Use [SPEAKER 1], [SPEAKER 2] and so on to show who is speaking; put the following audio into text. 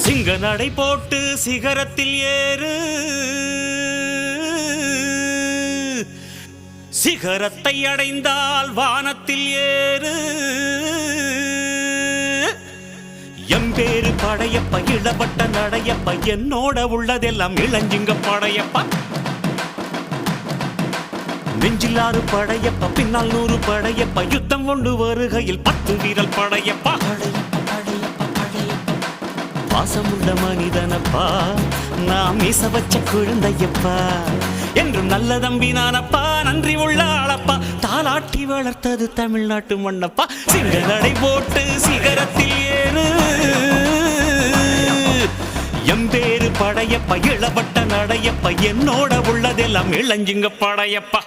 [SPEAKER 1] சிங்க நடை போட்டு சிகரத்தில் ஏறு, சிகரத்தை அடைந்தால் வானத்தில் ஏறு. எம்பேரு படையப்ப இளவட்ட நடையப்ப, என்னோட உள்ளதெல்லாம் இளஞ்சிங்க படையப்பா. நெஞ்சிலாறு படையப்ப, பின்னால் 100 படையப்ப, யுத்தம் கொண்டு வருகையில் 10 வீரல் படையப்பா. பாசமுள்ள மனிதனப்பா, நாம் மீச வச்ச குழந்தையப்பா, என்றும் நல்ல தம்பி நானப்பா, நன்றி உள்ள ஆளப்பா, தாலாட்டி வளர்த்தது தமிழ்நாட்டு மண்ணப்பா. சிங்க நடை போட்டு சிகரத்தில் ஏறு, எம்பேரு படையப்ப இளவட்ட நடையப்ப, என்னோட உள்ளதெல்லாம் இளஞ்சிங்க படையப்பா.